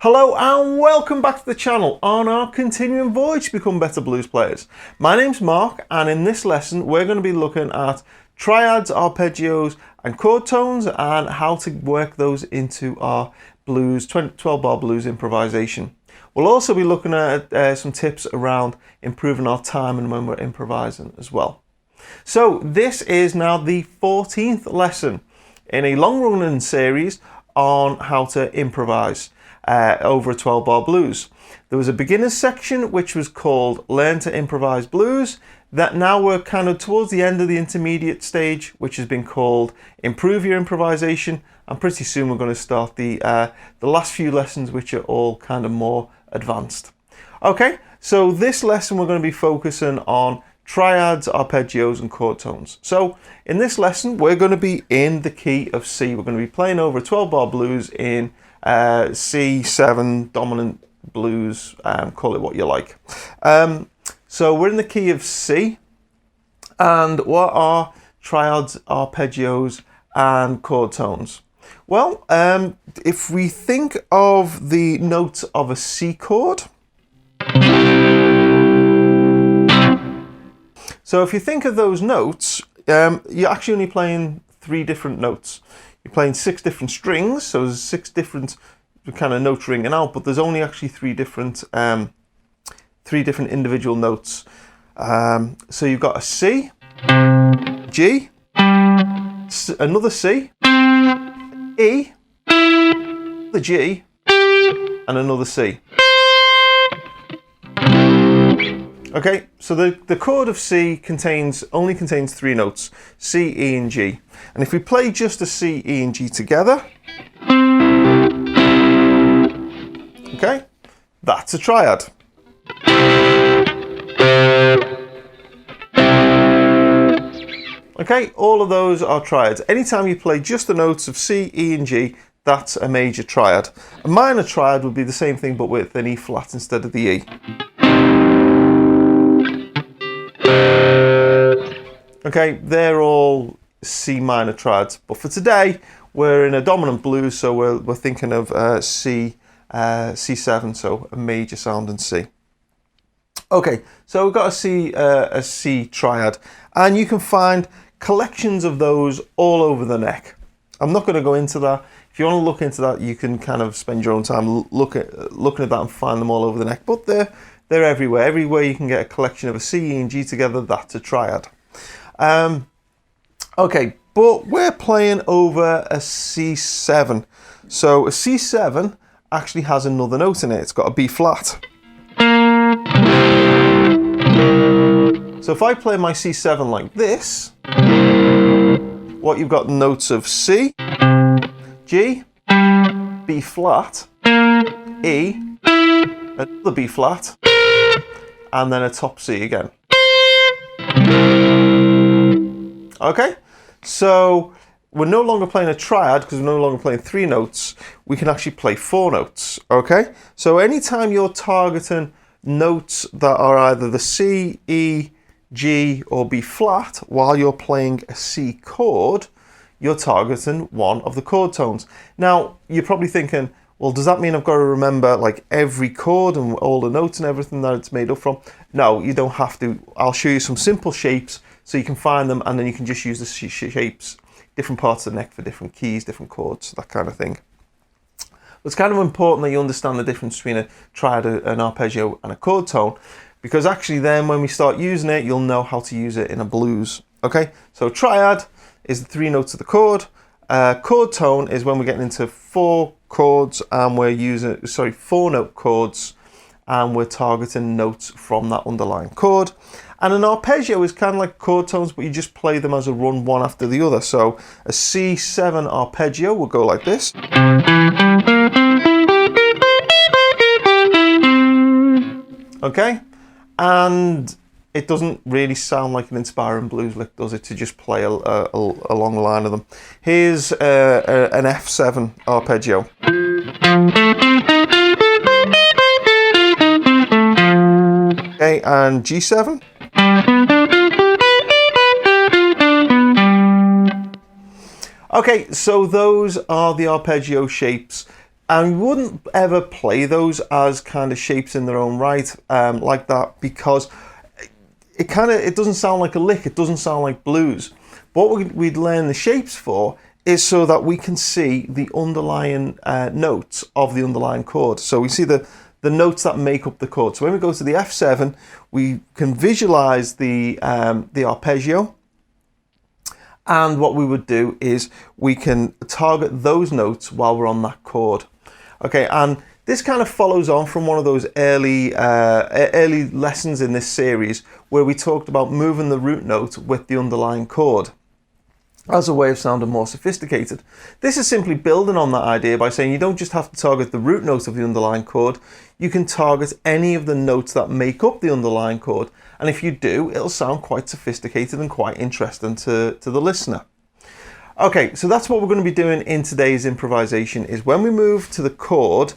Hello and welcome back to the channel on our continuing voyage to become better blues players. My name's Mark, and in this lesson we're going to be looking at triads, arpeggios and chord tones and how to work those into our blues, 12-bar blues improvisation. We'll also be looking at some tips around improving our timing when we're improvising as well. So this is now the 14th lesson in a long-running series on how to improvise over a 12-bar blues. There was a beginner's section which was called Learn to Improvise Blues, that now we're kind of towards the end of the intermediate stage, which has been called Improve Your Improvisation, and pretty soon we're going to start the last few lessons, which are all kind of more advanced. Okay, so this lesson we're going to be focusing on triads, arpeggios and chord tones. So in this lesson we're going to be in the key of C. We're going to be playing over a 12-bar blues in C7 dominant blues, call it what you like. So we're in the key of C, and what are triads, arpeggios and chord tones? Well, if we think of the notes of a C chord, so if you think of those notes, you're actually only playing 3 different notes. You're playing 6 different strings, so there's 6 different kind of notes ringing out, but there's only actually 3 different individual notes. So you've got a C, G, another C, E, the G, and another C. Okay, so the chord of C only contains 3 notes, C, E and G. And if we play just a C, E and G together, okay, that's a triad. Okay, all of those are triads. Anytime you play just the notes of C, E and G, that's a major triad. A minor triad would be the same thing but with an E flat instead of the E. Okay, they're all C minor triads, but for today we're in a dominant blues, so we're thinking of C7, so a major sound in C. Okay, so we've got a C triad, and you can find collections of those all over the neck. I'm not going to go into that. If you want to look into that, you can kind of spend your own time looking at that and find them all over the neck, but they're everywhere. Everywhere you can get a collection of a C, E and G together, that's a triad. Okay, but we're playing over a C7. So a C7 actually has another note in it. It's got a B flat. So if I play my C7 like this, what you've got notes of C, G, B flat, E, another B flat, and then a top C again. Okay, so we're no longer playing a triad because we're no longer playing 3 notes. We can actually play 4 notes. Okay, so anytime you're targeting notes that are either the C, E, G or B flat while you're playing a C chord, you're targeting one of the chord tones. Now you're probably thinking, well, does that mean I've got to remember like every chord and all the notes and everything that it's made up from? No, you don't have to. I'll show you some simple shapes so you can find them, and then you can just use the shapes, different parts of the neck for different keys, different chords, that kind of thing. It's kind of important that you understand the difference between a triad, an arpeggio and a chord tone, because actually then when we start using it, you'll know how to use it in a blues. Okay, so triad is the 3 notes of the chord. Chord tone is when we're getting into 4 chords and we're using 4-note chords, and we're targeting notes from that underlying chord. And an arpeggio is kind of like chord tones, but you just play them as a run, one after the other. So a C7 arpeggio will go like this. Okay, and it doesn't really sound like an inspiring blues lick, does it, to just play a long line of them. Here's an F7 arpeggio. Okay, and G7. Okay, so those are the arpeggio shapes And we wouldn't ever play those as kind of shapes in their own right, like that, because it doesn't sound like a lick, it doesn't sound like blues. What we'd learn the shapes for is so that we can see the underlying notes of the underlying chord. So we see the notes that make up the chord. So when we go to the F7, we can visualize the arpeggio. And what we would do is we can target those notes while we're on that chord. Okay, and this kind of follows on from one of those early lessons in this series where we talked about moving the root note with the underlying chord as a way of sounding more sophisticated. This is simply building on that idea by saying you don't just have to target the root note of the underlying chord, you can target any of the notes that make up the underlying chord. And if you do, it'll sound quite sophisticated and quite interesting to the listener. Okay, so that's what we're going to be doing in today's improvisation. Is when we move to the chord,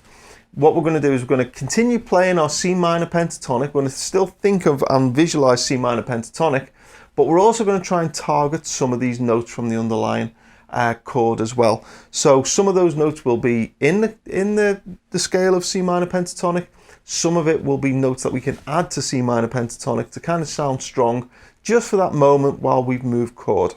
what we're going to do is we're going to continue playing our C minor pentatonic. We're going to still think of and visualize C minor pentatonic, but we're also going to try and target some of these notes from the underlying chord as well. So some of those notes will be in the scale of C minor pentatonic. Some of it will be notes that we can add to C minor pentatonic to kind of sound strong just for that moment while we've moved chord.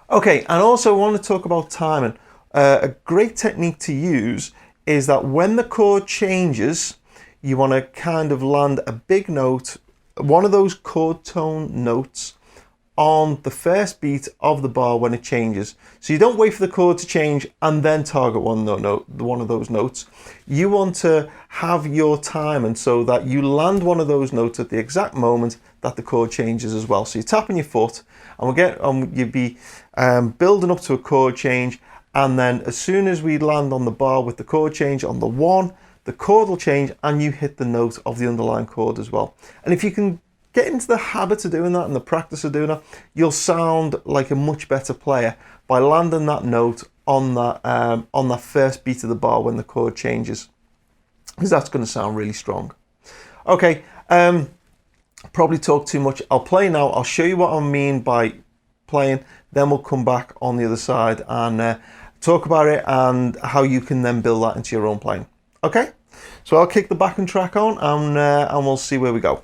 Okay, and also I want to talk about timing. A great technique to use is that when the chord changes, you want to kind of land a big note, one of those chord tone notes, on the first beat of the bar when it changes. So you don't wait for the chord to change and then target one of those notes. You want to have your timing so that you land one of those notes at the exact moment that the chord changes as well. So you're tapping your foot and you'd be building up to a chord change, and then as soon as we land on the bar with the chord change on the 1, the chord will change and you hit the note of the underlying chord as well. And if you can get into the habit of doing that and the practice of doing that, you'll sound like a much better player by landing that note on that first beat of the bar when the chord changes, because that's going to sound really strong. Okay, probably talked too much. I'll play now. I'll show you what I mean by playing, then we'll come back on the other side and talk about it and how you can then build that into your own playing. Okay, so I'll kick the backing track on and we'll see where we go.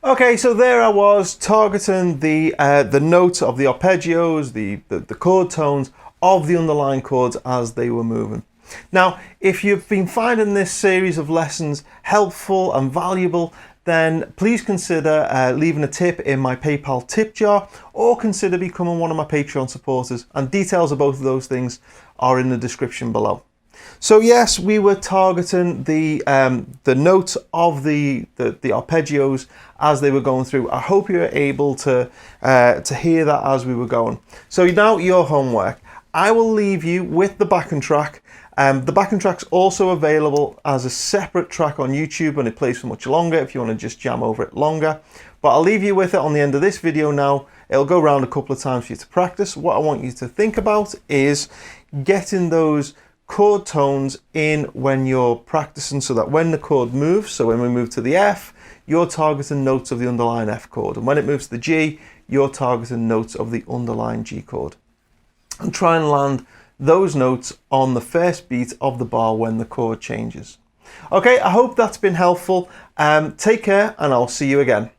Okay, so there I was targeting the notes of the arpeggios, the chord tones of the underlying chords as they were moving. Now, if you've been finding this series of lessons helpful and valuable, then please consider leaving a tip in my PayPal tip jar, or consider becoming one of my Patreon supporters, and details of both of those things are in the description below. So yes, we were targeting the notes of the arpeggios as they were going through. I hope you were able to hear that as we were going. So now your homework. I will leave you with the backing track. The backing track's also available as a separate track on YouTube, and it plays for much longer if you want to just jam over it longer. But I'll leave you with it on the end of this video now. It'll go around a couple of times for you to practice. What I want you to think about is getting those chord tones in when you're practicing, so that when the chord moves, so when we move to the F, you're targeting notes of the underlying F chord, and when it moves to the G, you're targeting notes of the underlying G chord. And try and land those notes on the first beat of the bar when the chord changes. Okay, I hope that's been helpful. Take care, and I'll see you again.